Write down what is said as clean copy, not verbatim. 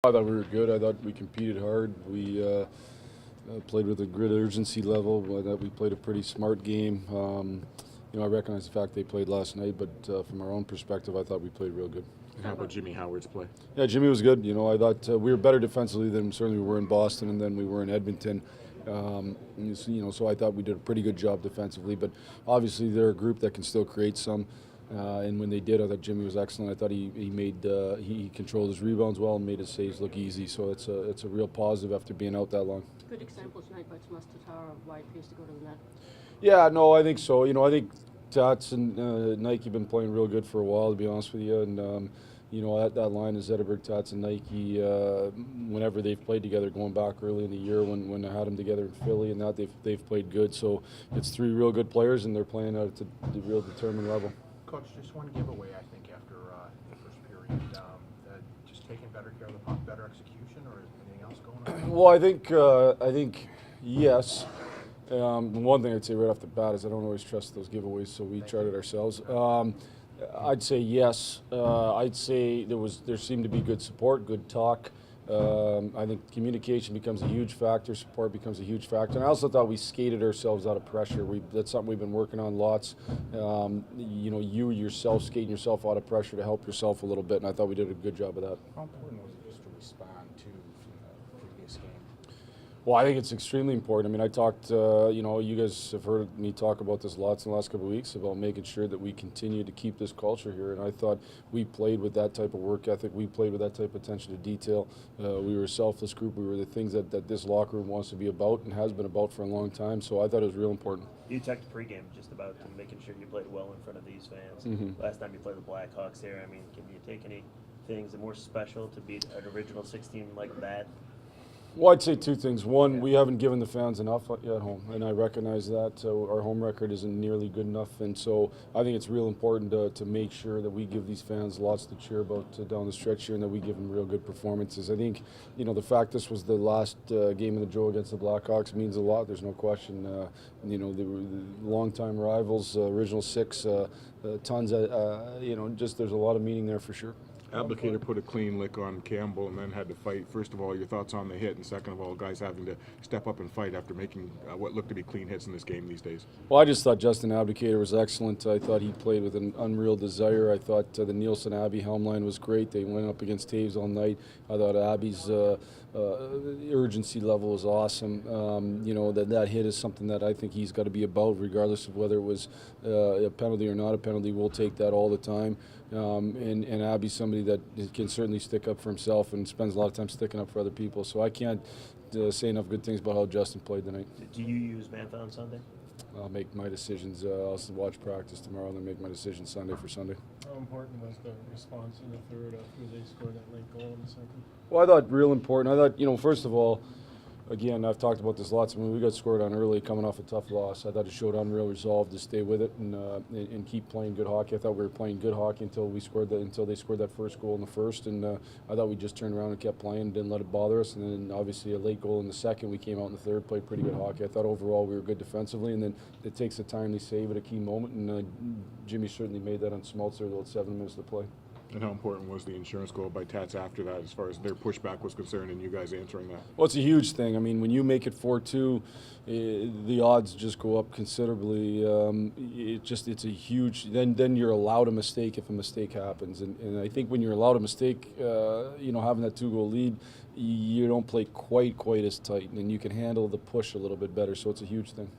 I thought we were good. I thought we competed hard. We played with a grit urgency level. I thought we played a pretty smart game. I recognize the fact they played last night, but from our own perspective, I thought we played real good. And how about Jimmy Howard's play? Yeah, Jimmy was good. I thought we were better defensively than certainly we were in Boston and then we were in Edmonton. So I thought we did a pretty good job defensively. But obviously, they're a group that can still create some. And when they did, I thought Jimmy was excellent. I thought he controlled his rebounds well and made his saves look easy. So it's a real positive after being out that long. Good example tonight by Tomas Tatar of wide pace to go to the net. Yeah, no, I think so. I think Tats and Nike have been playing real good for a while, to be honest with you. And that line is Zetterberg, Tats, and Nike. Whenever they've played together, going back early in the year when I had them together in Philly, and that they've played good. So it's three real good players, and they're playing at the real determined level. Coach, just one giveaway, I think, after the first period. Just taking better care of the puck, better execution, or anything else going on? Well, I think yes. One thing I'd say right off the bat is I don't always trust those giveaways, so we tried it ourselves. I'd say yes. I'd say there seemed to be good support, good talk. I think communication becomes a huge factor, support becomes a huge factor. And I also thought we skated ourselves out of pressure. That's something we've been working on lots. You yourself skating yourself out of pressure to help yourself a little bit, and I thought we did a good job of that. How important was it just to respond to from the previous game? Well, I think it's extremely important. I mean, I talked, you guys have heard me talk about this lots in the last couple of weeks about making sure that we continue to keep this culture here. And I thought we played with that type of work ethic. We played with that type of attention to detail. We were a selfless group. We were the things that this locker room wants to be about and has been about for a long time. So I thought it was real important. You talked pregame just about making sure you played well in front of these fans. Mm-hmm. Last time you played the Blackhawks here, I mean, can you take any things that are more special to beat an original 16 like that? Well, I'd say two things. One, we haven't given the fans enough at home, and I recognize that. Our home record isn't nearly good enough, and so I think it's real important to make sure that we give these fans lots to cheer about down the stretch here, and that we give them real good performances. I think, the fact this was the last game of the Joe against the Blackhawks means a lot. There's no question. They were the longtime rivals, original six, tons of, just there's a lot of meaning there for sure. Abdicator put a clean lick on Campbell and then had to fight. First of all, your thoughts on the hit, and second of all, guys having to step up and fight after making what looked to be clean hits in this game these days. Well, I just thought Justin Abdicator was excellent. I thought he played with an unreal desire. I thought the Nielsen-Abbey helm line was great. They went up against Taves all night. I thought Abbey's urgency level was awesome. That hit is something that I think he's got to be about, regardless of whether it was a penalty or not a penalty. We'll take that all the time. And Abbey's somebody that can certainly stick up for himself and spends a lot of time sticking up for other people. So I can't say enough good things about how Justin played tonight. Do you use Mantha on Sunday? I'll make my decisions. I'll watch practice tomorrow and then make my decisions Sunday for Sunday. How important was the response in the third after they scored that late goal in the second? Well, I thought real important. I thought, first of all, again, I've talked about this lots. I mean, we got scored on early coming off a tough loss. I thought it showed unreal resolve to stay with it and keep playing good hockey. I thought we were playing good hockey until they scored that first goal in the first. And I thought we just turned around and kept playing, didn't let it bother us. And then obviously a late goal in the second. We came out in the third, played pretty good hockey. I thought overall we were good defensively. And then it takes a timely save at a key moment. And Jimmy certainly made that on Smeltzer with 7 minutes to play. And how important was the insurance goal by Tats after that, as far as their pushback was concerned, and you guys answering that? Well, it's a huge thing. I mean, when you make it 4-2, the odds just go up considerably. It's a huge. Then you're allowed a mistake if a mistake happens, and I think when you're allowed a mistake, having that 2-goal lead, you don't play quite as tight, and you can handle the push a little bit better. So it's a huge thing.